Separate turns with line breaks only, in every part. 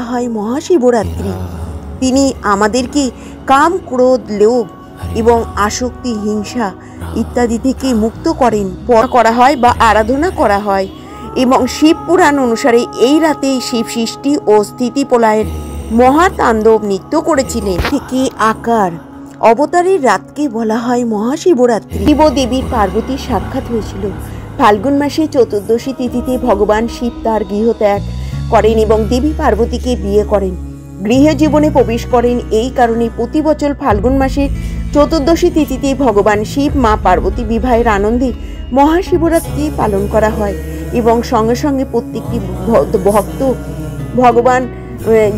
হয় মহাশিবরাত্রি। তিনি আমাদেরকে কাম, ক্রোধ, লোভ এবং আসক্তি, হিংসা ইত্যাদি থেকে মুক্ত করেন। করা হয় বা আরাধনা করা হয় এবং শিব পুরাণ অনুসারে এই রাতেই শিব সৃষ্টি ও স্থিতিপ্রলয়ের মহাতাণ্ডব নৃত্য করেছিলেন। থেকে আকার অবতারের রাতকে বলা হয় মহাশিবরাত্রি। শিব ও দেবীর পার্বতীর সাক্ষাৎ হয়েছিল ফাল্গুন মাসে চতুর্দশী তিথিতে। ভগবান শিব তার গৃহত্যাগ করেন এবং দেবী পার্বতীকে বিয়ে করেন, গৃহ জীবনে প্রবেশ করেন। এই কারণে প্রতি বছর ফাল্গুন মাসে চতুর্দশী তিথিতে ভগবান শিব মা পার্বতী বিবাহের আনন্দে মহাশিবরাত্রি পালন করা হয় এবং সঙ্গে সঙ্গে প্রত্যেকটি ভক্ত ভগবান,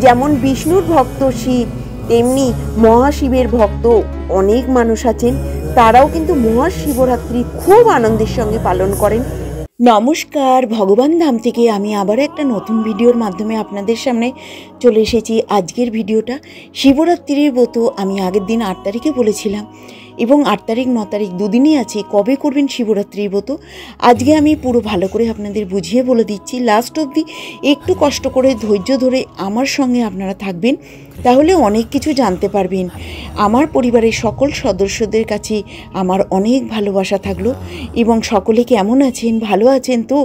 যেমন বিষ্ণুর ভক্ত শিব, তেমনি মহাশিবের ভক্ত অনেক মানুষ আছেন, তারাও কিন্তু মহাশিবরাত্রি খুব আনন্দের সঙ্গে পালন করেন। নমস্কার, ভগবান ধাম থেকে আমি আবার একটা নতুন ভিডিওর মাধ্যমে আপনাদের সামনে চলে এসেছি। আজকের ভিডিওটা শিবরাত্রির ব্রত আমি আগের দিন 8 তারিখে বলেছিলাম এবং 8 তারিখ 9 তারিখ দুদিনই আছে কবে করবেন শিবরাত্রির ব্রত। আজকে আমি পুরো ভালো করে আপনাদের বুঝিয়ে বলে দিচ্ছি। লাস্ট অবধি একটু কষ্ট করে ধৈর্য ধরে আমার সঙ্গে আপনারা থাকবেন, তাহলে অনেক কিছু জানতে পারবেন। আমার পরিবারের সকল সদস্যদের কাছে আমার অনেক ভালোবাসা থাকলো এবং সকলে কেমন আছেন, ভালো আছেন তো?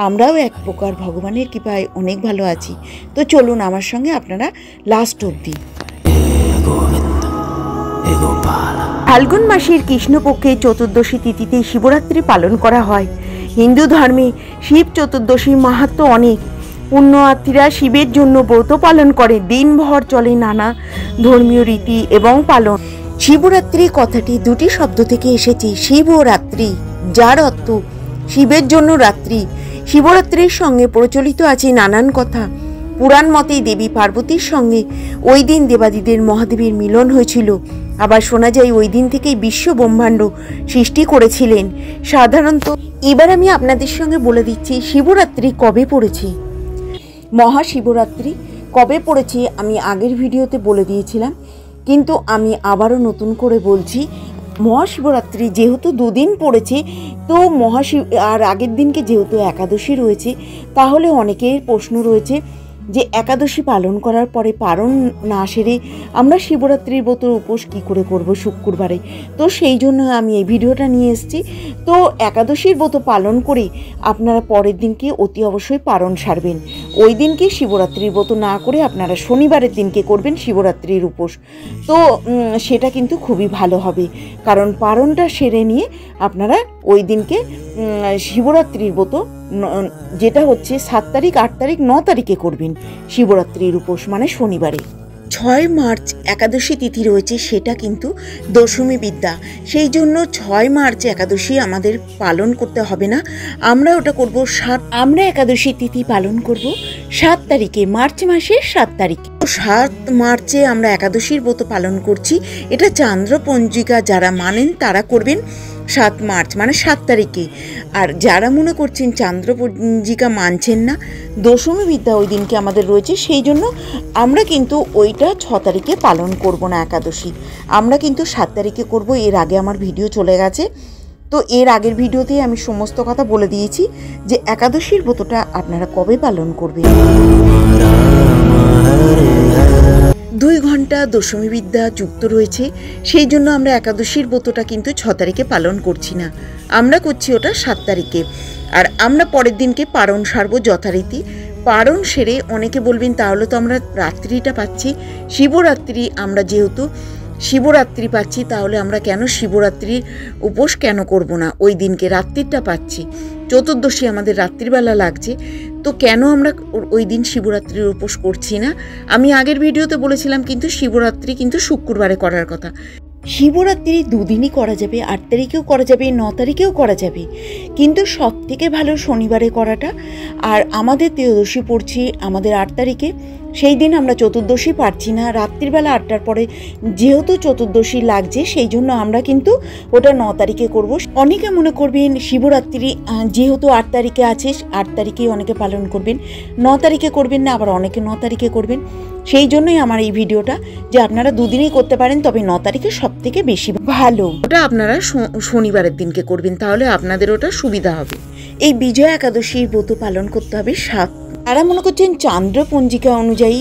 আমরাও এক প্রকার ভগবানের কৃপায় অনেক ভালো আছি। তো চলুন আমার সঙ্গে আপনারা লাস্ট অবধি। ফাল্গুন মাসের কৃষ্ণপক্ষে চতুর্দশী তিথিতে শিবরাত্রি পালন করা হয়। হিন্দু ধর্মে শিব চতুর্দশী মাহাত্ম্য অনেক। পুণ্যার্থীরা শিবের জন্য ব্রত পালন করে। দিনভর চলে নানা ধর্মীয় রীতি এবং পালন। শিবরাত্রি কথাটি দুটি শব্দ থেকে এসেছে, শিব ও রাত্রি, যার অর্থ শিবের জন্য রাত্রি। শিবরাত্রির সঙ্গে প্রচলিত আছে নানান কথা। পুরাণ মতে দেবী পার্বতীর সঙ্গে ওই দিন দেবাদিদের মহাদেবের মিলন হয়েছিল। আবার শোনা যায় ওই দিন থেকেই বিশ্ব ব্রহ্মাণ্ড সৃষ্টি করেছিলেন। সাধারণত এবার আমি আপনাদের সঙ্গে বলে দিচ্ছি শিবরাত্রি কবে পড়েছে। মহাশিবরাত্রি কবে পড়েছে আমি আগের ভিডিওতে বলে দিয়েছিলাম, কিন্তু আমি আবারও নতুন করে বলছি। মহাশিবরাত্রি যেহেতু দুদিন পড়েছে, তো আর আগের দিনকে যেহেতু একাদশী রয়েছে, তাহলে অনেকের প্রশ্ন রয়েছে যে একাদশী পালন করার পরে পারণ না সেরে আমরা শিবরাত্রির ব্রতের উপোস কী করে করব শুক্রবারে। তো সেই জন্য আমি এই ভিডিওটা নিয়ে এসেছি। তো একাদশীর ব্রত পালন করে আপনারা পরের দিনকে অতি অবশ্যই পারণ সারবেন। ওই দিনকে শিবরাত্রির ব্রত না করে আপনারা শনিবারের দিনকে করবেন শিবরাত্রির উপোস। তো সেটা কিন্তু খুবই ভালো হবে, কারণ পারণটা সেরে নিয়ে আপনারা ওই দিনকে শিবরাত্রির ব্রত যেটা হচ্ছে 7 তারিখ 8 তারিখ 9 তারিখে করবেন শিবরাত্রির উপোস, মানে শনিবারে। 6 মার্চ একাদশী তিথি রয়েছে, সেটা কিন্তু দশমী বিদ্যা। সেই জন্য 6 মার্চ একাদশী আমাদের পালন করতে হবে না, আমরা ওটা করব আমরা একাদশী তিথি পালন করব 7 তারিখে, মার্চ মাসের 7 তারিখে। 7 মার্চে আমরা একাদশীর ব্রত পালন করছি। এটা চান্দ্র পঞ্জিকা যারা মানেন তারা করবেন 7 মার্চ মানে 7 তারিখে। আর যারা মনে করছেন চান্দ্র পঞ্জিকা মানছেন না, দশমী বিদ্যা ওই দিনকে আমাদের রয়েছে, সেই জন্য আমরা কিন্তু ওইটা 6 তারিখে পালন করব না একাদশী, আমরা কিন্তু 7 তারিখে করব। এর আগে আমার ভিডিও চলে গেছে, তো এর আগের ভিডিওতেই আমি সমস্ত কথা বলে দিয়েছি যে একাদশীর ব্রতটা আপনারা কবে পালন করবেন। 2 ঘন্টা দশমী বিদ্যা যুক্ত রয়েছে, সেই জন্য আমরা একাদশীর ব্রতটা কিন্তু 6 তারিখে পালন করছি না, আমরা করছি ওটা 7 তারিখে। আর আমরা পরের দিনকে পারণ সারবো যথারীতি। পারণ সেরে অনেকে বলবেন তাহলে তো আমরা রাত্রিটা পাচ্ছি, শিবরাত্রি আমরা যেহেতু শিবরাত্রি পাচ্ছি, তাহলে আমরা কেন শিবরাত্রির উপোস কেন করব না? ওই দিনকে রাত্রিটা পাচ্ছি, চতুর্দশী আমাদের রাত্রিবেলা লাগছে, তো কেন আমরা ওই দিন শিবরাত্রির উপোস করছি না? আমি আগের ভিডিওতে বলেছিলাম কিন্তু শিবরাত্রি কিন্তু শুক্রবারে করার কথা। শিবরাত্রি দুদিনই করা যাবে, 8 তারিখেও করা যাবে, 9 তারিখেও করা যাবে, কিন্তু সব থেকে ভালো শনিবারে করাটা। আর আমাদের ত্রয়োদশী পড়ছি আমাদের 8 তারিখে, সেই দিন আমরা চতুর্দশী পারছি না, রাত্রিবেলা 8টার পরে যেহেতু চতুর্দশী লাগছে, সেই জন্য আমরা কিন্তু ওটা 9 তারিখে করব। অনেকে মনে করবেন শিবরাত্রি যেহেতু 8 তারিখে আছে, 8 তারিখেই অনেকে পালন করবেন, 9 তারিখে করবেন না, আবার অনেকে 9 তারিখে করবেন। সেই জন্যই আমার এই ভিডিওটা যে আপনারা দুদিনই করতে পারেন, তবে 9 তারিখে সব থেকে বেশি ভালো। ওটা আপনারা শনিবারের দিনকে করবেন, তাহলে আপনাদের ওটা সুবিধা হবে। এই বিজয়া একাদশীর ব্রত পালন করতে হবে 7। তারা মনে করছেন চান্দ্র পঞ্জিকা অনুযায়ী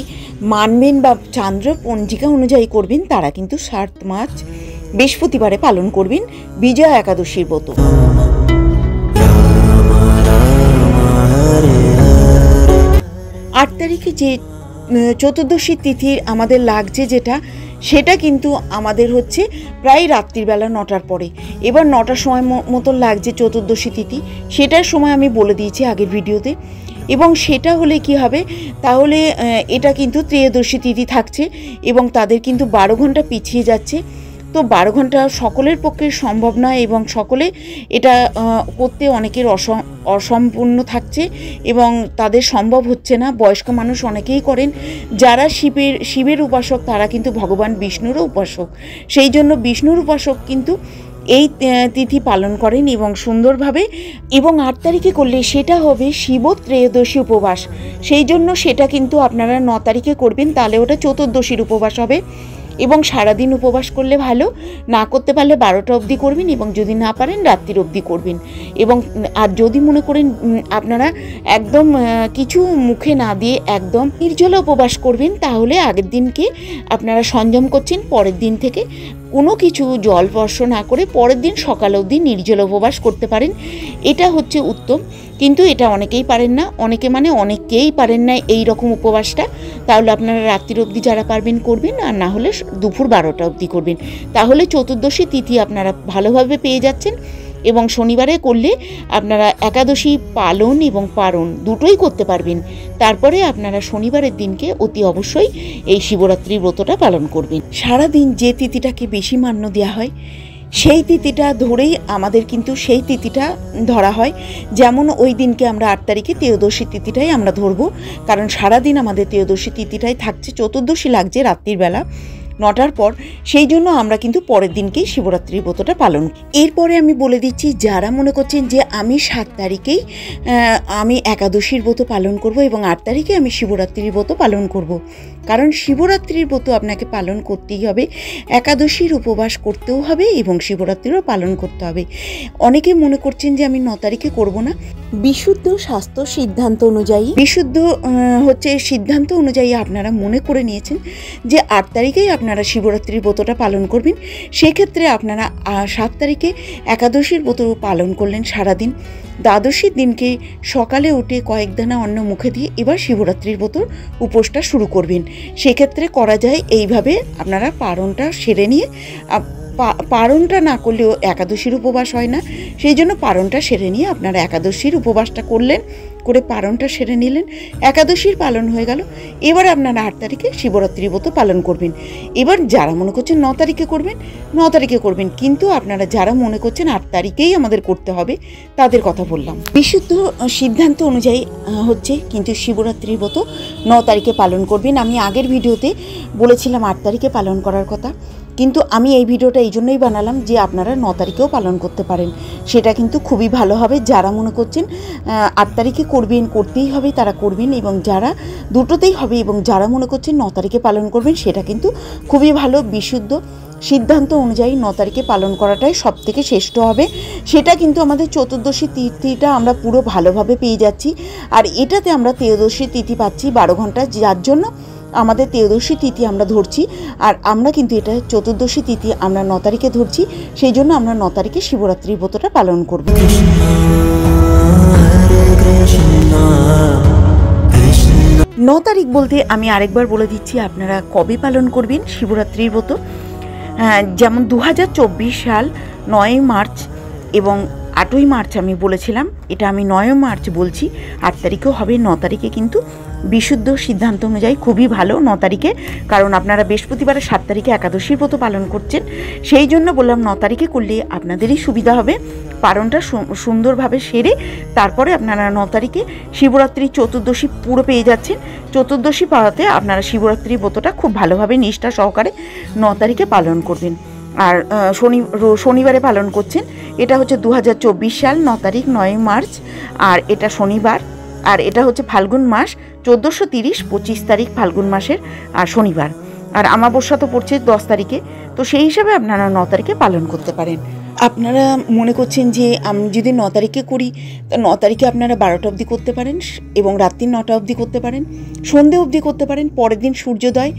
মানবেন বা চান্দ্র পঞ্জিকা অনুযায়ী করবেন তারা কিন্তু 7 মার্চ বৃহস্পতিবারে পালন করবেন বিজয়া একাদশীর ব্রত। 8 তারিখে যে চতুর্দশী তিথি আমাদের লাগছে যেটা, সেটা কিন্তু আমাদের হচ্ছে প্রায় রাত্রিবেলা 9টার পরে। এবার 9টার সময় মতো লাগছে চতুর্দশী তিথি, সেটার সময় আমি বলে দিয়েছি আগের ভিডিওতে। এবং সেটা হলে কি হবে, তাহলে এটা কিন্তু ত্রয়োদশী তিথি থাকছে এবং তাদের কিন্তু 12 ঘন্টা পিছিয়ে যাচ্ছে। তো 12 ঘন্টা সকলের পক্ষে সম্ভব নয় এবং সকলে এটা করতে অনেকের অসম্পূর্ণ থাকছে এবং তাদের সম্ভব হচ্ছে না। বয়স্ক মানুষ অনেকেই করেন, যারা শিবের উপাসক তারা কিন্তু ভগবান বিষ্ণুরও উপাসক, সেই জন্য বিষ্ণুর উপাসক কিন্তু এই তিথি পালন করেন এবং সুন্দরভাবে। এবং 8 তারিখে করলে সেটা হবে শিব ত্রয়োদশী উপবাস, সেই জন্য সেটা কিন্তু আপনারা 9 তারিখে করবেন, তাহলে ওটা চতুর্দশীর উপবাস হবে। এবং সারাদিন উপবাস করলে ভালো, না করতে পারলে 12টা অবধি করবেন এবং যদি না পারেন রাত্রির অবধি করবেন। এবং আর যদি মনে করেন আপনারা একদম কিছু মুখে না দিয়ে একদম নির্জলা উপবাস করবেন, তাহলে আগের দিনকে আপনারা সংযম করছেন, পরের দিন থেকে কোনো কিছু জল স্পর্শ না করে পরের দিন সকাল অবধি নির্জল উপবাস করতে পারেন, এটা হচ্ছে উত্তম। কিন্তু এটা অনেকেই পারেন না, অনেকেই পারেন না এই রকম উপবাসটা, তাহলে আপনারা রাত্রির অবধি যারা পারবেন করবেন, আর না হলে দুপুর 12টা অবধি করবেন, তাহলে চতুর্দশী তিথি আপনারা ভালোভাবে পেয়ে যাচ্ছেন। এবং শনিবারে করলে আপনারা একাদশী পালন এবং পারণ দুটোই করতে পারবেন। তারপরে আপনারা শনিবারের দিনকে অতি অবশ্যই এই শিবরাত্রির ব্রতটা পালন করবেন। সারাদিন যে তিথিটাকে বেশি মান্য দেওয়া হয় সেই তিথিটা ধরেই আমাদের কিন্তু সেই তিথিটা ধরা হয়। যেমন ওই দিনকে আমরা 8 তারিখে ত্রয়োদশী তিথিটাই আমরা ধরবো, কারণ সারাদিন আমাদের ত্রয়োদশী তিথিটাই থাকছে, চতুর্দশী লাগছে রাত্রির বেলা 9টার পর, সেই জন্য আমরা কিন্তু পরের দিনকেই শিবরাত্রির ব্রতটা পালন। এরপরে আমি বলে দিচ্ছি, যারা মনে করছেন যে আমি 7 তারিখেই আমি একাদশীর ব্রত পালন করব এবং 8 তারিখে আমি শিবরাত্রির ব্রত পালন করব, কারণ শিবরাত্রির ব্রত আপনাকে পালন করতেই হবে, একাদশীর উপবাস করতেও হবে এবং শিবরাত্রিরও পালন করতে হবে। অনেকে মনে করছেন যে আমি 9 তারিখে করব না, বিশুদ্ধ স্বাস্থ্য সিদ্ধান্ত অনুযায়ী সিদ্ধান্ত অনুযায়ী আপনারা মনে করে নিয়েছেন যে 8 তারিখেই আপনারা শিবরাত্রির ব্রতটা পালন করবেন। সেক্ষেত্রে আপনারা 7 তারিখে একাদশীর ব্রত পালন করলেন সারাদিন, দ্বাদশীর দিনকে সকালে উঠে কয়েক দানা অন্ন মুখে দিয়ে এবার শিবরাত্রির ব্রতর উপোসটা শুরু করবেন। সেক্ষেত্রে করা যায় এইভাবে, আপনারা পারণটা সেরে নিয়ে, পারণটা না করলেও একাদশীর উপবাস হয় না, সেই জন্য পারণটা সেরে নিয়ে আপনারা একাদশীর উপবাসটা করলেন, করে পারণটা সেরে নিলেন, একাদশীর পালন হয়ে গেল। এবার আপনারা 8 তারিখে শিবরাত্রির ব্রত পালন করবেন। এবার যারা মনে করছেন 9 তারিখে করবেন, 9 তারিখে করবেন, কিন্তু আপনারা যারা মনে করছেন 8 তারিখেই আমাদের করতে হবে তাদের কথা বললাম। বিশুদ্ধ সিদ্ধান্ত অনুযায়ী হচ্ছে কিন্তু শিবরাত্রির ব্রত 9 তারিখে পালন করবেন। আমি আগের ভিডিওতে বলেছিলাম 8 তারিখে পালন করার কথা, কিন্তু আমি এই ভিডিওটা এই জন্যই বানালাম যে আপনারা 9 তারিখেও পালন করতে পারেন, সেটা কিন্তু খুবই ভালো হবে। যারা মনে করছেন 8 তারিখে করবেন, করতেই হবে, তারা করবেন, এবং যারা দুটোতেই হবে এবং যারা মনে করছেন 9 তারিখে পালন করবেন, সেটা কিন্তু খুবই ভালো। বিশুদ্ধ সিদ্ধান্ত অনুযায়ী 9 তারিখে পালন করাটাই সব থেকে শ্রেষ্ঠ হবে। সেটা কিন্তু আমাদের চতুর্দশী তিথিটা আমরা পুরো ভালোভাবে পেয়ে যাচ্ছি, আর এটাতে আমরা ত্রয়োদশী তিথি পাচ্ছি 12 ঘন্টা, যার জন্য আমাদের ত্রয়োদশী তিথি আমরা ধরছি। আর আমরা কিন্তু এটা চতুর্দশী তিথি আমরা 9 তারিখে ধরছি, সেই জন্য আমরা 9 তারিখে শিবরাত্রির ব্রতটা পালন করব। 9 তারিখ বলতে আমি আরেকবার বলে দিচ্ছি আপনারা কবে পালন করবেন শিবরাত্রির ব্রত। যেমন 2024 সাল 9 মার্চ এবং 8ই মার্চ আমি বলেছিলাম, এটা আমি 9 মার্চ বলছি, 8 তারিখেও হবে। 9 তারিখে কিন্তু বিশুদ্ধ সিদ্ধান্ত অনুযায়ী খুবই ভালো 9 তারিখে, কারণ আপনারা বৃহস্পতিবারে 7 তারিখে একাদশীর ব্রত পালন করছেন, সেই জন্য বললাম 9 তারিখে করলে আপনাদেরই সুবিধা হবে। পালনটা সুন্দরভাবে সেরে তারপরে আপনারা 9 তারিখে শিবরাত্রি চতুর্দশী পুরো পেয়ে যাচ্ছেন। চতুর্দশী পাওয়াতে আপনারা শিবরাত্রির ব্রতটা খুব ভালোভাবে নিষ্ঠা সহকারে 9 তারিখে পালন করবেন। আর শনিবারে পালন করছেন, এটা হচ্ছে 2024 সাল 9 তারিখ 9 মার্চ, আর এটা শনিবার, আর এটা হচ্ছে ফাল্গুন মাস 1430 25 তারিখ ফাল্গুন মাসের আর শনিবার, আর আমাবস্যা তো পড়ছে 10 তারিখে, তো সেই হিসাবে আপনারা 9 তারিখে পালন করতে পারেন। আপনারা মনে করছেন যে আমি যদি 9 তারিখে করি, তা 9 তারিখে আপনারা 12টা অবধি করতে পারেন এবং রাত্রি 9টা অবধি করতে পারেন, সন্ধে অবধি করতে পারেন। পরের দিন সূর্যোদয়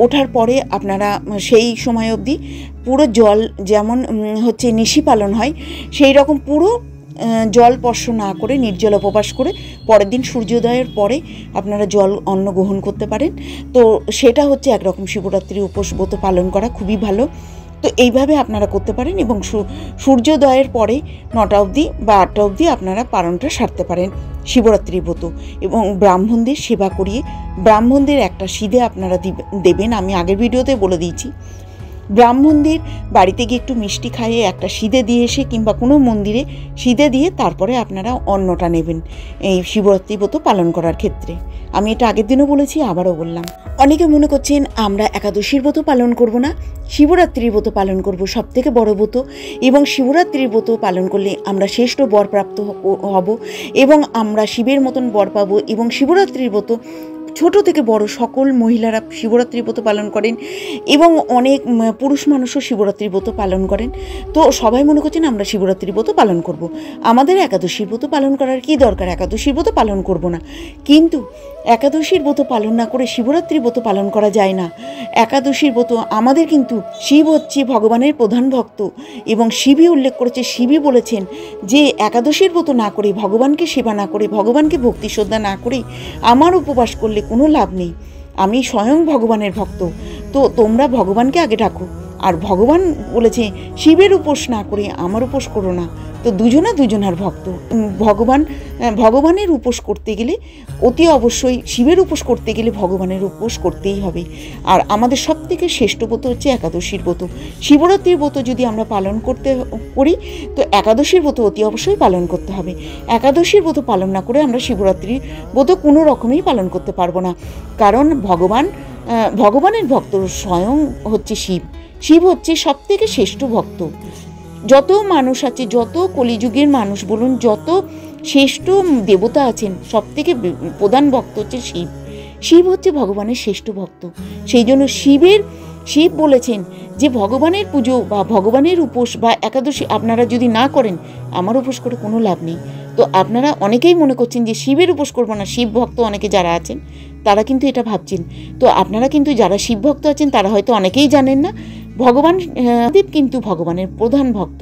ওঠার পরে আপনারা সেই সময় অবধি পুরো জল, যেমন হচ্ছে নিশি পালন হয় সেই রকম পুরো জল স্পর্শ না করে নির্জল উপবাস করে পরের দিন সূর্যোদয়ের পরে আপনারা জল অন্ন গ্রহণ করতে পারেন। তো সেটা হচ্ছে একরকম শিবরাত্রি উপোস ব্রত পালন করা খুবই ভালো। তো এইভাবে আপনারা করতে পারেন এবং সূর্যোদয়ের পরে 9টা অবধি বা 8টা অবধি আপনারা পালনটা সারতে পারেন শিবরাত্রি ব্রত। এবং ব্রাহ্মণদের সেবা করিয়ে ব্রাহ্মণদের একটা সিধে আপনারা দেবেন। আমি আগের ভিডিওতে বলে দিয়েছি, ব্রাহ্মণদের বাড়িতে গিয়ে একটু মিষ্টি খাইয়ে একটা সিধে দিয়ে এসে কিংবা কোনো মন্দিরে সিধে দিয়ে তারপরে আপনারা অন্নটা নেবেন এই শিবরাত্রি ব্রত পালন করার ক্ষেত্রে। আমি এটা আগের দিনও বলেছি, আবারও বললাম। অনেকে মনে করছেন আমরা একাদশীর ব্রত পালন করব না, শিবরাত্রির ব্রত পালন করব, সবথেকে বড় ব্রত, এবং শিবরাত্রির ব্রত পালন করলে আমরা শ্রেষ্ঠ বর প্রাপ্ত হব এবং আমরা শিবের মতন বর পাবো। এবং শিবরাত্রির ব্রত ছোট থেকে বড় সকল মহিলারা শিবরাত্রি ব্রত পালন করেন এবং অনেক পুরুষ মানুষও শিবরাত্রি ব্রত পালন করেন। তো সবাই মনে করছেন আমরা শিবরাত্রি ব্রত পালন করব, আমাদের একাদশীর ব্রত পালন করার কি দরকার, একাদশীর ব্রত পালন করব না। কিন্তু একাদশীর ব্রত পালন না করে শিবরাত্রি ব্রত পালন করা যায় না। একাদশীর ব্রত আমাদের, কিন্তু শিব হচ্ছে ভগবানের প্রধান ভক্ত এবং শিবই উল্লেখ করেছে, শিবই বলেছেন যে একাদশীর ব্রত না করে, ভগবানকে সেবা না করে, ভগবানকে ভক্তি শ্রদ্ধা না করে আমার উপবাস করলে কোনো লাভ নেই। আমি স্বয়ং ভগবানের ভক্ত, তো তোমরা ভগবানকে আগে ডাকো। আর ভগবান বলেছে শিবের উপোস না করে আমার উপোস করো না। তো দুজনার ভক্ত। ভগবানের উপোস করতে গেলে অতি অবশ্যই শিবের উপোস করতে গেলে ভগবানের উপোস করতেই হবে। আর আমাদের সব থেকে শ্রেষ্ঠ ব্রত হচ্ছে একাদশীর ব্রত। শিবরাত্রির ব্রত যদি আমরা পালন করি তো একাদশীর ব্রত অতি অবশ্যই পালন করতে হবে। একাদশীর ব্রত পালন না করে আমরা শিবরাত্রির ব্রত কোনো রকমেই পালন করতে পারবো না। কারণ ভগবানের ভক্ত স্বয়ং হচ্ছে শিব। শিব হচ্ছে সব থেকে শ্রেষ্ঠ ভক্ত। যত মানুষ আছে, যত কলিযুগের মানুষ বলুন, যত শ্রেষ্ঠ দেবতা আছেন, সব থেকে প্রধান ভক্ত হচ্ছে শিব। শিব হচ্ছে ভগবানের শ্রেষ্ঠ ভক্ত। সেই জন্য শিব বলেছেন যে ভগবানের পুজো বা ভগবানের উপোস বা একাদশী আপনারা যদি না করেন, আমার উপোস করে কোনো লাভ নেই। তো আপনারা অনেকেই মনে করছেন যে শিবের উপোস করবো না, শিব ভক্ত অনেকে যারা আছেন তারা কিন্তু এটা ভাবছেন। তো আপনারা কিন্তু যারা শিব ভক্ত আছেন তারা হয়তো অনেকেই জানেন না, মহাদেব কিন্তু ভগবানের প্রধান ভক্ত।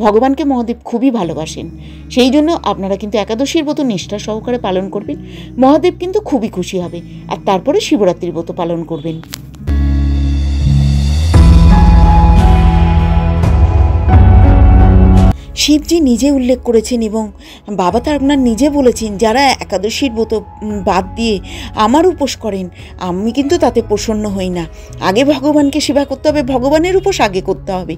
ভগবানকে মহাদেব খুবই ভালোবাসেন। সেই জন্য আপনারা কিন্তু একাদশীর ব্রত নিষ্ঠা সহকারে পালন করবেন, মহাদেব কিন্তু খুবই খুশি হবে। আর তারপরে শিবরাত্রির ব্রত পালন করবেন। শিবজি নিজে উল্লেখ করেছেন এবং বাবা তারকনাথ নিজে বলেছেন, যারা একাদশীর ব্রত বাদ দিয়ে আমার উপোস করেন আমি কিন্তু তাতে প্রসন্ন হই না। আগে ভগবানকে সেবা করতে হবে, ভগবানের উপোস আগে করতে হবে।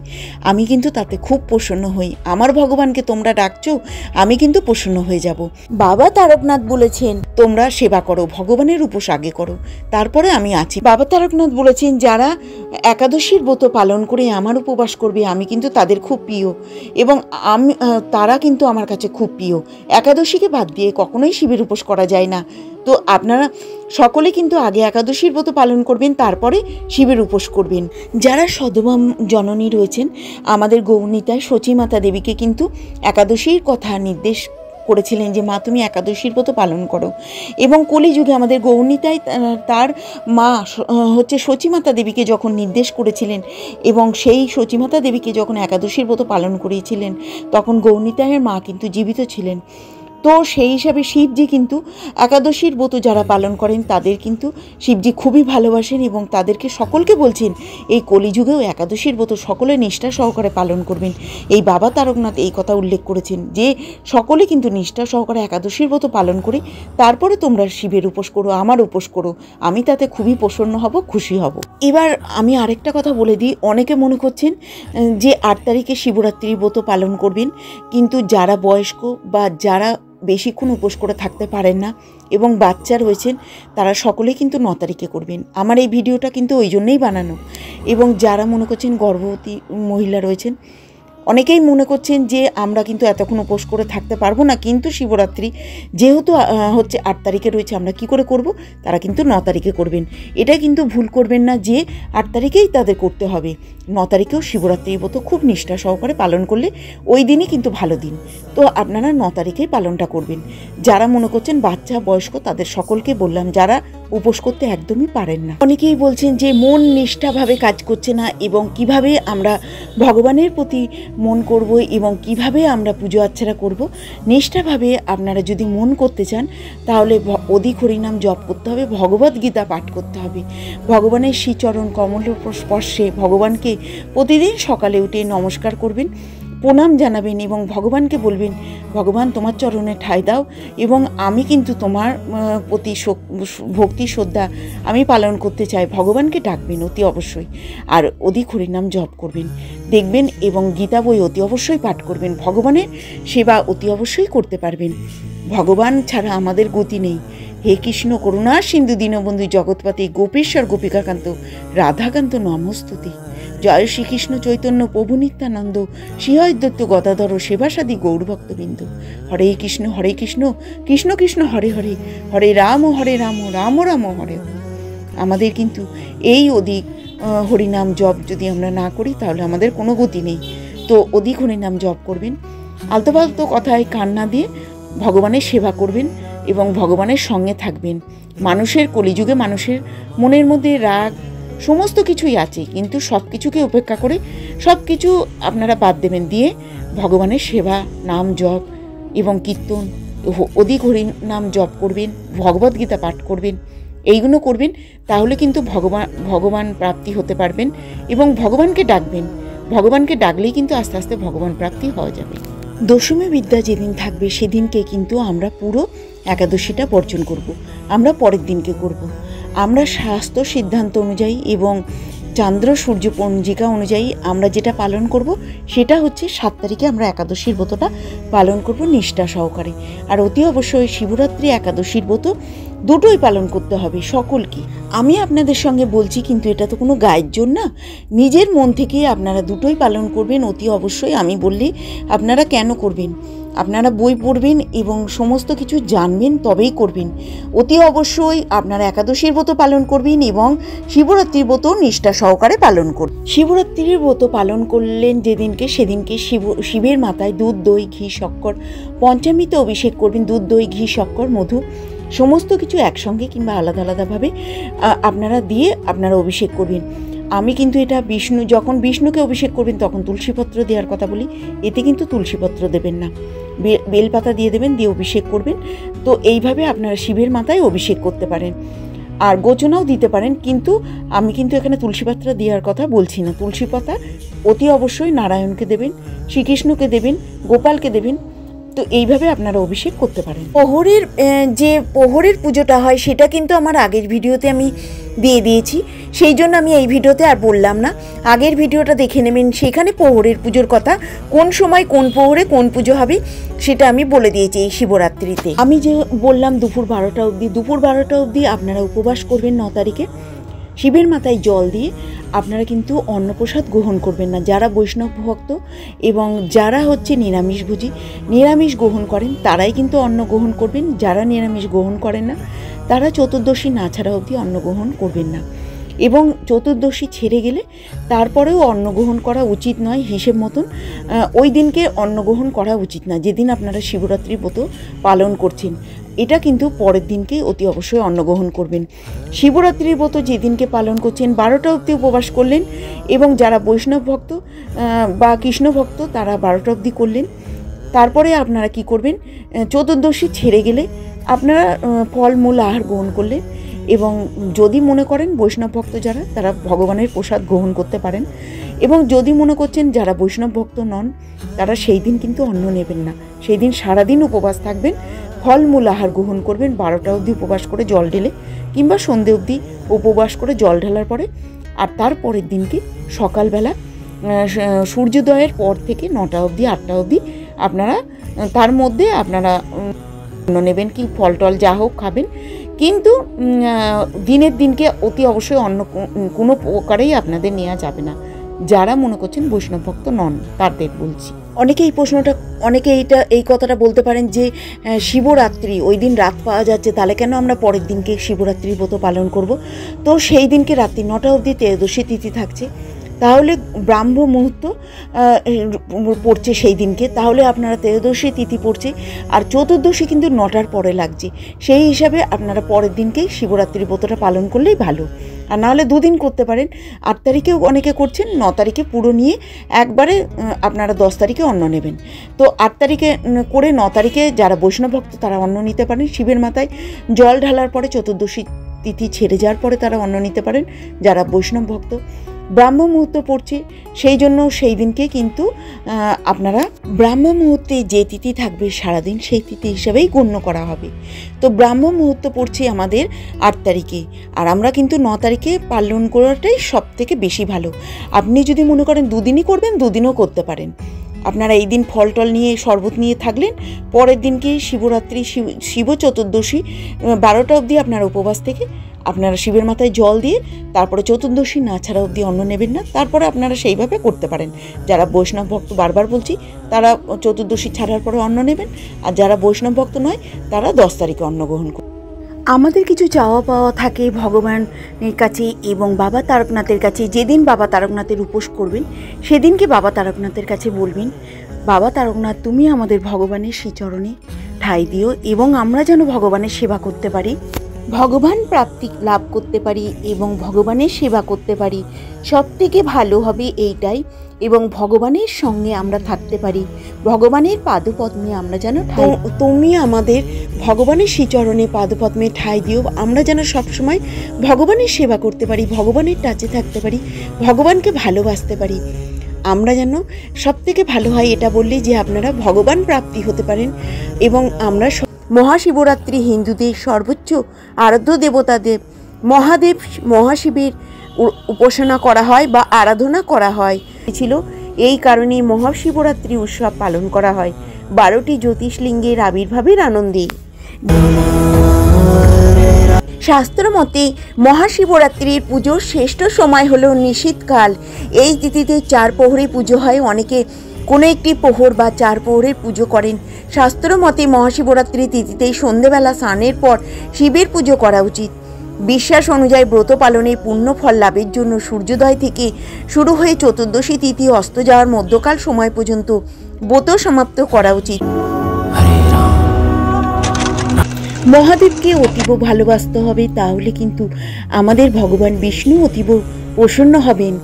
আমি কিন্তু তাতে খুব প্রসন্ন হই। আমার ভগবানকে তোমরা ডাকছো, আমি কিন্তু প্রসন্ন হয়ে যাব। বাবা তারকনাথ বলেছেন তোমরা সেবা করো, ভগবানের উপোস আগে করো, তারপরে আমি আছি। বাবা তারকনাথ বলেছেন যারা একাদশীর ব্রত পালন করে আমার উপবাস করবে আমি কিন্তু তাদের খুব প্রিয় এবং তারা কিন্তু আমার কাছে খুব প্রিয়। একাদশীকে বাদ দিয়ে কখনোই শিবের উপোস করা যায় না। তো আপনারা সকলে কিন্তু আগে একাদশীর ব্রত পালন করবেন, তারপরে শিবের উপোস করবেন। যারা সদমা জননী রয়েছেন, আমাদের গৌরনীতায় সচিমাতা দেবীকে কিন্তু একাদশীর কথা নির্দেশ করেছিলেন যে মা তুমি একাদশীর ব্রত পালন করো। এবং কলিযুগে আমাদের গৌরনীতায় তার মা হচ্ছে সচিমাতা দেবীকে যখন নির্দেশ করেছিলেন এবং সেই সচিমাতা দেবীকে যখন একাদশীর ব্রত পালন করিয়েছিলেন, তখন গৌরনীতায়ের মা কিন্তু জীবিত ছিলেন। তো সেই হিসাবে শিবজি কিন্তু একাদশীর ব্রত যারা পালন করেন তাদের কিন্তু শিবজি খুবই ভালোবাসেন এবং তাদেরকে সকলকে বলছেন এই কলিযুগেও একাদশীর ব্রত সকলে নিষ্ঠা সহকারে পালন করবেন। এই বাবা তারকনাথ এই কথা উল্লেখ করেছেন যে সকলে কিন্তু নিষ্ঠা সহকারে একাদশীর ব্রত পালন করে তারপরে তোমরা শিবের উপোস করো, আমার উপোস করো, আমি তাতে খুবই প্রসন্ন হব, খুশি হব। এবার আমি আরেকটা কথা বলে দিই, অনেকে মনে করছেন যে 8 তারিখে শিবরাত্রির ব্রত পালন করবেন, কিন্তু যারা বয়স্ক বা যারা বেশিক্ষণ উপোস করে থাকতে পারেন না এবং বাচ্চা রয়েছেন তারা সকলেই কিন্তু 9 তারিখে করবেন। আমার এই ভিডিওটা কিন্তু ওই জন্যই বানানো। এবং যারা মনে করছেন গর্ভবতী মহিলা রয়েছেন অনেকেই মনে করছেন যে আমরা কিন্তু এতক্ষণ উপোস করে থাকতে পারবো না, কিন্তু শিবরাত্রি যেহেতু হচ্ছে 8 তারিখে রয়েছে, আমরা কি করে করব? তারা কিন্তু 9 তারিখে করবেন। এটা কিন্তু ভুল করবেন না যে 8 তারিখেই তাদের করতে হবে। 9 তারিখেও শিবরাত্রির ব্রত খুব নিষ্ঠা সহকারে পালন করলে ওই দিনই কিন্তু ভালো দিন। তো আপনারা 9 তারিখেই পালনটা করবেন। যারা মনে করছেন বাচ্চা বয়স্ক তাদের সকলকে বললাম, যারা উপোস করতে একদমই পারেন না। অনেকেই বলছেন যে মন নিষ্ঠাভাবে কাজ করছে না, এবং কিভাবে আমরা ভগবানের প্রতি মন করব এবং কিভাবে আমরা পুজো আর্চনা করব। নিষ্ঠাভাবে আপনারা যদি মন করতে চান তাহলে অধিক হরিনাম জপ করতে হবে, ভগবদ গীতা পাঠ করতে হবে, ভগবানের শ্রীচরণ কমল স্পর্শে ভগবানকে প্রতিদিন সকালে উঠে নমস্কার করবেন, প্রণাম জানাবেন এবং ভগবানকে বলবেন, ভগবান তোমার চরণে ঠাঁই দাও এবং আমি কিন্তু তোমার প্রতি ভক্তি শ্রদ্ধা আমি পালন করতে চাই। ভগবানকে ডাকবেন অতি অবশ্যই, আর অধিক হরিনাম জপ করবেন দেখবেন, এবং গীতা বই অতি অবশ্যই পাঠ করবেন। ভগবানের সেবা অতি অবশ্যই করতে পারবেন। ভগবান ছাড়া আমাদের গতি নেই। হে কৃষ্ণ করুণা সিন্ধু দীনবন্ধু জগৎপতি গোপেশ্বর গোপিকাকান্ত রাধাকান্ত নমস্তুতি। জয় শ্রীকৃষ্ণ চৈতন্য প্রভু নিত্যানন্দ শ্রী অদ্বৈত গদাধর সেবাসাদী গৌরভক্তবৃন্দ। হরে কৃষ্ণ কৃষ্ণ কৃষ্ণ হরে হরে, হরে রাম রাম রাম হরে হরে। আমাদের কিন্তু এই অধিক হরিনাম জপ যদি আমরা না করি তাহলে আমাদের কোনো গতি নেই। তো অধিক হরিনাম জপ করবেন, আলতো ফালতো কথায় কান না দিয়ে ভগবানের সেবা করবেন এবং ভগবানের সঙ্গে থাকবেন। মানুষের কলিযুগে মানুষের মনের মধ্যে রাগ সমস্ত কিছুই আছে, কিন্তু সব কিছুকে উপেক্ষা করে সব কিছু আপনারা বাদ দেবেন, দিয়ে ভগবানের সেবা নাম জপ এবং কীর্তন অধিক হরিনাম জপ করবেন, ভগবদ্গীতা পাঠ করবেন, এইগুলো করবেন। তাহলে কিন্তু ভগবান প্রাপ্তি হতে পারবেন এবং ভগবানকে ডাকবেন। ভগবানকে ডাকলেই কিন্তু আস্তে আস্তে ভগবান প্রাপ্তি হওয়া যাবে। দশমী বিদ্যা যেদিন থাকবে সেদিনকে কিন্তু আমরা পুরো একাদশীটা বর্জন করব, আমরা পরের দিনকে করব। আমরা স্বাস্থ্য সিদ্ধান্ত অনুযায়ী এবং চান্দ্র সূর্য পঞ্জিকা অনুযায়ী আমরা যেটা পালন করব সেটা হচ্ছে 7 তারিখে আমরা একাদশীর ব্রতটা পালন করব নিষ্ঠা সহকারে। আর অতি অবশ্যই শিবরাত্রি একাদশীর ব্রত দুটোই পালন করতে হবে সকলকে। আমি আপনাদের সঙ্গে বলছি, কিন্তু এটা তো কোনো গায়ের জন্য না, নিজের মন থেকে আপনারা দুটোই পালন করবেন অতি অবশ্যই। আমি বললে আপনারা কেন করবেন? আপনারা বই পড়বেন এবং সমস্ত কিছু জানবেন তবেই করবেন। অতি অবশ্যই আপনারা একাদশীর ব্রত পালন করবেন এবং শিবরাত্রির ব্রত নিষ্ঠা সহকারে পালন করবেন। শিবরাত্রির ব্রত পালন করলেন যেদিনকে, সেদিনকে শিবের মাথায় দুধ দই ঘি শক্কর পঞ্চামৃতে অভিষেক করবেন। দুধ দই ঘি শক্কর মধু সমস্ত কিছু একসঙ্গে কিংবা আলাদা আলাদাভাবে আপনারা দিয়ে আপনারা অভিষেক করবেন। আমি কিন্তু এটা যখন বিষ্ণুকে অভিষেক করবেন তখন তুলসীপত্র দেওয়ার কথা বলি, এতে কিন্তু তুলসীপত্র দেবেন না, বেলপাতা দিয়ে দেবেন, দিয়ে অভিষেক করবেন। তো এইভাবে আপনারা শিবের মাথায় অভিষেক করতে পারেন, আর গোচনাও দিতে পারেন, কিন্তু আমি কিন্তু এখানে তুলসীপাতা দেওয়ার কথা বলছি না। তুলসী পাতা অতি অবশ্যই নারায়ণকে দেবেন, শ্রীকৃষ্ণকে দেবেন, গোপালকে দেবেন। তো এইভাবে আপনারা অভিষেক করতে পারেন। প্রহরের পুজোটা হয় সেটা কিন্তু আমার আগের ভিডিওতে আমি দিয়ে দিয়েছি, সেই জন্য আমি এই ভিডিওতে আর বললাম না। আগের ভিডিওটা দেখে নেবেন, সেখানে প্রহরের পুজোর কথা, কোন সময় কোন প্রহরে কোন পুজো হবে সেটা আমি বলে দিয়েছি। এই শিবরাত্রিতে আমি যে বললাম দুপুর 12টা অবধি আপনারা উপবাস করবেন 9 তারিখে। শিবের মাথায় জল দিয়ে আপনারা কিন্তু অন্নপ্রসাদ গ্রহণ করবেন না। যারা বৈষ্ণব ভক্ত এবং যারা হচ্ছে নিরামিষ গ্রহণ করেন তারাই কিন্তু অন্ন গ্রহণ করবেন। যারা নিরামিষ গ্রহণ করেন না তারা চতুর্দশী না ছাড়া অবধি অন্ন গ্রহণ করবেন না, এবং চতুর্দশী ছেড়ে গেলে তারপরেও অন্ন গ্রহণ করা উচিত নয়। হিসেব মতন ওই দিনকে অন্ন গ্রহণ করা উচিত না, যেদিন আপনারা শিবরাত্রি ব্রত পালন করছেন। এটা কিন্তু পরের দিনকে অতি অবশ্যই অন্ন গ্রহণ করবেন। শিবরাত্রির ব্রত যেদিনকে পালন করছেন 12টা অবধি উপবাস করলেন, এবং যারা বৈষ্ণব ভক্ত বা কৃষ্ণ ভক্ত তারা 12টা অবধি করলেন। তারপরে আপনারা কি করবেন, চতুর্দশী ছেড়ে গেলে আপনারা ফলমূল আহার গ্রহণ করলেন, এবং যদি মনে করেন বৈষ্ণব ভক্ত যারা, তারা ভগবানের প্রসাদ গ্রহণ করতে পারেন। এবং যদি মনে করছেন যারা বৈষ্ণব ভক্ত নন তারা সেই দিন কিন্তু অন্ন নেবেন না, সেই দিন সারাদিন উপবাস থাকবেন, ফলমূল আহার গ্রহণ করবেন। 12টা অবধি উপবাস করে জল ঢেলে কিংবা সন্ধে অবধি উপবাস করে জল ঢালার পরে, আর তারপরের দিনকে সকালবেলা সূর্যোদয়ের পর থেকে 9টা অবধি 8টা অবধি আপনারা তার মধ্যে আপনারা অন্ন নেবেন, কি ফল টল যা হোক খাবেন, কিন্তু দিনের দিনকে অতি অবশ্যই অন্য কোনো প্রকারেই আপনাদের নেওয়া যাবে না। যারা মনে করছেন বৈষ্ণব ভক্ত নন তাদের বলছি। অনেকে এই কথাটা বলতে পারেন যে শিবরাত্রি ওই দিন রাত পাওয়া যাচ্ছে, তাহলে কেন আমরা পরের দিনকে শিবরাত্রির ব্রত পালন করব? তো সেই দিনকে রাত্রি 9টা অবধি ত্রয়োদশী তিথি থাকছে, তাহলে ব্রাহ্ম মুহূর্ত পড়ছে সেই দিনকে, তাহলে আপনারা ত্রয়োদশী তিথি পড়ছে আর চতুর্দশী কিন্তু 9টার পরে লাগছে, সেই হিসাবে আপনারা পরের দিনকেই শিবরাত্রির ব্রতটা পালন করলেই ভালো। আর নাহলে 2 দিন করতে পারেন, 8 তারিখেও অনেকে করছেন, 9 তারিখে পুরো নিয়ে একবারে আপনারা 10 তারিখে অন্ন নেবেন। তো 8 তারিখে করে 9 তারিখে যারা বৈষ্ণব ভক্ত তারা অন্ন নিতে পারেন, শিবের মাথায় জল ঢালার পরে চতুর্দশী তিথি ছেড়ে যাওয়ার পরে তারা অন্ন নিতে পারেন যারা বৈষ্ণব ভক্ত। ব্রাহ্ম মুহূর্ত পড়ছে সেই জন্য সেই দিনকে কিন্তু আপনারা ব্রাহ্ম মুহূর্তে যে তিথি থাকবে সারাদিন সেই তিথি হিসাবেই গণ্য করা হবে। তো ব্রাহ্ম মুহূর্ত পড়ছে আমাদের 8 তারিখে, আর আমরা কিন্তু 9 তারিখে পালন করাটাই সব থেকে বেশি ভালো। আপনি যদি মনে করেন 2 দিনই করবেন, 2 দিনও করতে পারেন। আপনারা এই দিন ফল টল নিয়ে শরবত নিয়ে থাকলেন, পরের দিনকে শিবরাত্রি শিব চতুর্দশী 12টা অবধি আপনারা উপবাস থেকে আপনারা শিবের মাথায় জল দিয়ে তারপরে চতুর্দশী না ছাড়া অবধি অন্ন নেবেন না, তারপরে আপনারা সেইভাবে করতে পারেন। যারা বৈষ্ণব ভক্ত বারবার বলছি তারা চতুর্দশী ছাড়ার পরে অন্ন নেবেন, আর যারা বৈষ্ণব ভক্ত নয় তারা 10 তারিখে অন্ন গ্রহণ করবেন। আমাদের কিছু চাওয়া পাওয়া থাকে ভগবানের কাছে এবং বাবা তারকনাথের কাছে। যেদিন বাবা তারকনাথের উপোস করবেন সেদিনকে বাবা তারকনাথের কাছে বলবেন, বাবা তারকনাথ তুমি আমাদের ভগবানের শ্রীচরণে ঠাঁই দিও এবং আমরা যেন ভগবানের সেবা করতে পারি, ভগবান প্রাপ্তি লাভ করতে পারি এবং ভগবানের সেবা করতে পারি। সব থেকে ভালো হবে এইটাই, এবং ভগবানের সঙ্গে আমরা থাকতে পারি, ভগবানের পাদপদ্মে আমরা যেন তুমি আমাদের ভগবানের শ্রীচরণে পাদপদ্মে ঠাঁই দিও, আমরা যেন সবসময় ভগবানের সেবা করতে পারি, ভগবানের টাচে থাকতে পারি, ভগবানকে ভালোবাসতে পারি। আমরা যেন সব থেকে ভালো হয় এটা বললে যে আপনারা ভগবান প্রাপ্তি হতে পারেন। এবং আমরা মহাশিবরাত্রি হিন্দুদের সর্বোচ্চ আরাধ্য দেবতাদের মহাদেব মহাশিবের উপাসনা করা হয় বা আরাধনা করা হয় ছিল, এই কারণেই মহাশিবরাত্রি উৎসব পালন করা হয় 12টি জ্যোতির্লিঙ্গের আবির্ভাবের আনন্দে। শাস্ত্র মতে মহাশিবরাত্রির পুজোর শ্রেষ্ঠ সময় হলো নিশীথকাল। এই তিথিতে 4 প্রহরে পুজো হয়, অনেকে কোনো একটি প্রহর বা 4 প্রহরের পুজো করেন। শাস্ত্র মতে মহাশিবরাত্রি তিথিতেই সন্ধেবেলা স্নানের পর শিবের পুজো করা উচিত। বিশ্বাস অনুযায়ী ব্রত পালনে পূর্ণ ফল লাভের জন্য সূর্যোদয় থেকে শুরু হয়ে চতুর্দশী তিথি অস্ত যাওয়ার মধ্যকাল সময় পর্যন্ত ব্রত সমাপ্ত করা উচিত। মহাদেবকে অতীব ভালোবাসতে হবে, তাহলে কিন্তু আমাদের ভগবান বিষ্ণু অতীব প্রসন্ন হবেন।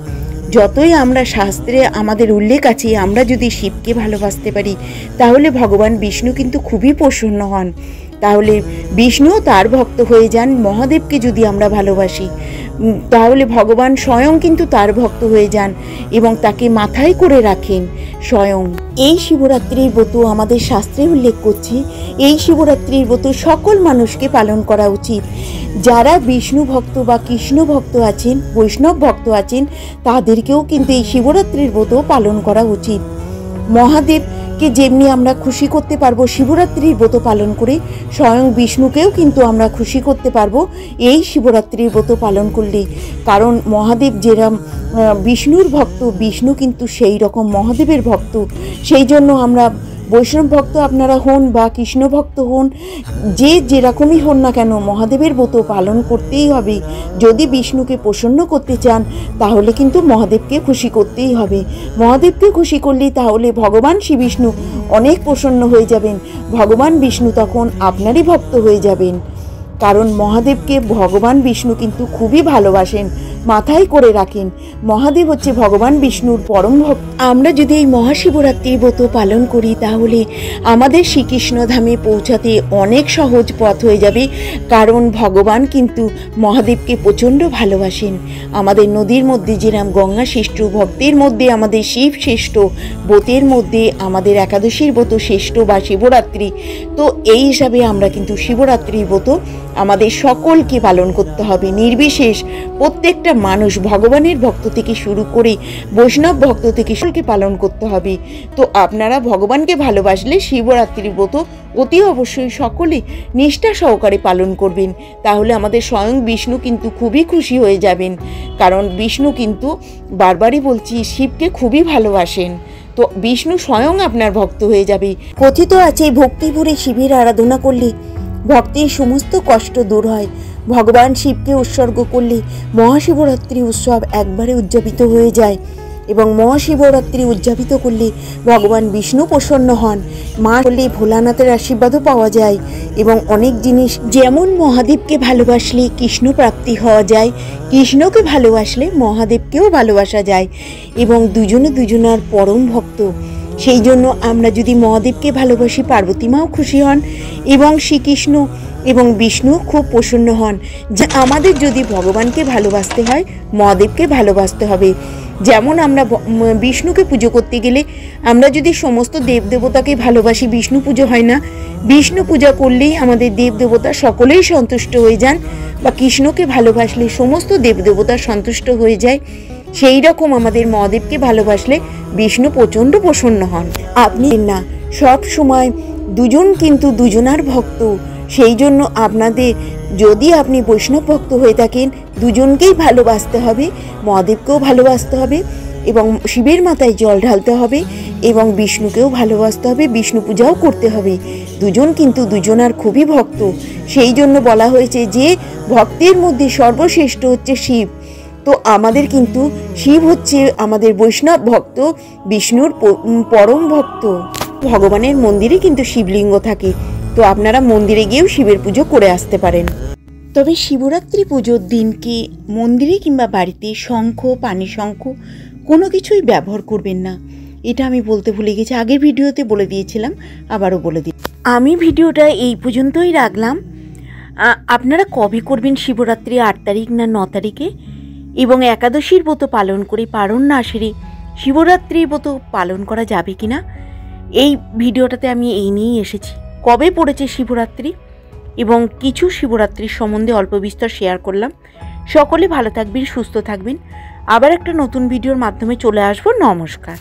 যতই আমরা শাস্ত্রে আমাদের উল্লেখ আছে আমরা যদি শিবকে ভালোবাসতে পারি তাহলে ভগবান বিষ্ণু কিন্তু খুবই প্রসন্ন হন। তাহলে বিষ্ণু তার ভক্ত হয়ে যান। মহাদেবকে যদি আমরা ভালোবাসি তাহলে ভগবান স্বয়ং কিন্তু তার ভক্ত হয়ে যান এবং তাকে মাথায় করে রাখেন স্বয়ং। এই শিবরাত্রির ব্রত আমাদের শাস্ত্রে উল্লেখ করছি, এই শিবরাত্রির ব্রত সকল মানুষকে পালন করা উচিত। যারা বিষ্ণু ভক্ত বা কৃষ্ণ ভক্ত আছেন, বৈষ্ণব ভক্ত আছেন, তাদেরকেও কিন্তু এই শিবরাত্রির ব্রত পালন করা উচিত। মহাদেবকে যেমনি আমরা খুশি করতে পারবো শিবরাত্রির ব্রত পালন করে, স্বয়ং বিষ্ণুকেও কিন্তু আমরা খুশি করতে পারবো এই শিবরাত্রির ব্রত পালন করলে। কারণ মহাদেব যেরকম বিষ্ণুর ভক্ত, বিষ্ণু কিন্তু সেই রকম মহাদেবের ভক্ত। সেই জন্য আমরা বৈষ্ণব ভক্ত আপনারা হন বা কৃষ্ণ ভক্ত হন, যে যেরকমই হন না কেন মহাদেবের ব্রত পালন করতেই হবে। যদি বিষ্ণুকে প্রসন্ন করতে চান তাহলে কিন্তু মহাদেবকে খুশি করতেই হবে। মহাদেবকে খুশি করলে তাহলে ভগবান শ্রী বিষ্ণু অনেক প্রসন্ন হয়ে যাবেন, ভগবান বিষ্ণু তখন আপনারই ভক্ত হয়ে যাবেন। কারণ মহাদেবকে ভগবান বিষ্ণু কিন্তু খুবই ভালোবাসেন, মাথায় করে রাখেন। মহাদেব হচ্ছে ভগবান বিষ্ণুর পরম ভক্ত। আমরা যদি এই মহাশিবরাত্রির ব্রত পালন করি তাহলে আমাদের শ্রীকৃষ্ণ ধামে পৌঁছাতে অনেক সহজ পথ হয়ে যাবে। কারণ ভগবান কিন্তু মহাদেবকে প্রচণ্ড ভালোবাসেন। আমাদের নদীর মধ্যে যেরকম গঙ্গা শ্রেষ্ঠ, ভক্তের মধ্যে আমাদের শিব শ্রেষ্ঠ, ব্রতের মধ্যে আমাদের একাদশীর ব্রত শ্রেষ্ঠ বা শিবরাত্রি। তো এই হিসাবে আমরা কিন্তু শিবরাত্রির ব্রত আমাদের সকলকে পালন করতে হবে, নির্বিশেষ প্রত্যেকটা প্রত্যেকটা মানুষ ভগবানের ভক্ত থেকে শুরু করে বৈষ্ণব ভক্ত থেকে সকলকে পালন করতে হবে। তো আপনারা ভগবানকে ভালোবাসলে শিবরাত্রির ব্রত অতি অবশ্যই সকলে নিষ্ঠা সহকারে পালন করবেন, তাহলে আমাদের স্বয়ং বিষ্ণু কিন্তু খুবই খুশি হয়ে যাবেন। কারণ বিষ্ণু কিন্তু বারবারই বলছি শিবকে খুবই ভালোবাসেন, তো বিষ্ণু স্বয়ং আপনার ভক্ত হয়ে যাবে। কথিত আছে ভক্তি ভরে শিবের আরাধনা করলে ভক্তের সমস্ত কষ্ট দূর হয়। ভগবান শিবকে উৎসর্গ করলে মহাশিবরাত্রি উৎসব একবারে উদযাপিত হয়ে যায় এবং মহাশিবরাত্রি উদযাপিত করলে ভগবান বিষ্ণু প্রসন্ন হন। মা বললে ভোলানাথের আশীর্বাদও পাওয়া যায় এবং অনেক জিনিস, যেমন মহাদেবকে ভালোবাসলে কৃষ্ণ প্রাপ্তি হওয়া যায়, কৃষ্ণকে ভালোবাসলে মহাদেবকেও ভালোবাসা যায় এবং দুজনে দুজনার পরম ভক্ত। সেই জন্য আমরা যদি মহাদেবকে ভালোবাসি পার্বতী মাও খুশি হন এবং শ্রীকৃষ্ণ এবং বিষ্ণু খুব প্রসন্ন হন। যে আমাদের যদি ভগবানকে ভালোবাসতে হয় মহাদেবকে ভালোবাসতে হবে। যেমন আমরা বিষ্ণুকে পুজো করতে গেলে আমরা যদি সমস্ত দেবদেবতাকে ভালোবাসি বিষ্ণু পুজো হয় না। বিষ্ণু পূজা করলেই আমাদের দেবদেবতা সকলেই সন্তুষ্ট হয়ে যান, বা কৃষ্ণকে ভালোবাসলে সমস্ত দেবদেবতা সন্তুষ্ট হয়ে যায়। সেই রকম আমাদের মহাদেবকে ভালোবাসলে বিষ্ণু প্রচণ্ড প্রসন্ন হন। আপনি না সব সময় দুজন কিন্তু দুজনার ভক্ত, সেই জন্য আপনাদের যদি আপনি বৈষ্ণব ভক্ত হয়ে থাকেন দুজনকেই ভালোবাসতে হবে, মহাদেবকেও ভালোবাসতে হবে এবং শিবের মাথায় জল ঢালতে হবে এবং বিষ্ণুকেও ভালোবাসতে হবে, বিষ্ণু পূজাও করতে হবে। দুজন কিন্তু দুজনার খুবই ভক্ত, সেই জন্য বলা হয়েছে যে ভক্তের মধ্যে সর্বশ্রেষ্ঠ হচ্ছে শিব। তো আমাদের কিন্তু শিব হচ্ছে আমাদের বৈষ্ণব ভক্ত, বিষ্ণুর পরম ভক্ত। ভগবানের মন্দিরে কিন্তু শিবলিঙ্গ থাকে, তো আপনারা মন্দিরে গিয়েও শিবের পুজো করে আসতে পারেন। তবে শিবরাত্রি পুজোর দিনকে মন্দিরে কিংবা বাড়িতে শঙ্খ, পানি শঙ্খ কোনো কিছুই ব্যবহার করবেন না, এটা আমি বলতে ভুলে গেছি। আগের ভিডিওতে বলে দিয়েছিলাম, আবারও বলে দিই। আমি ভিডিওটা এই পর্যন্তই রাখলাম। আপনারা কবে করবেন শিবরাত্রি, 8 তারিখ না 9 তারিখে, এবং একাদশীর ব্রত পালন করে পারণ না সেরে শিবরাত্রির ব্রত পালন করা যাবে কিনা, এই ভিডিওটাতে আমি এই নিয়েই এসেছি। কবে পড়েছে শিবরাত্রি এবং কিছু শিবরাত্রির সম্বন্ধে অল্প বিস্তর শেয়ার করলাম। সকলে ভালো থাকবেন, সুস্থ থাকবেন। আবার একটা নতুন ভিডিওর মাধ্যমে চলে আসবো। নমস্কার।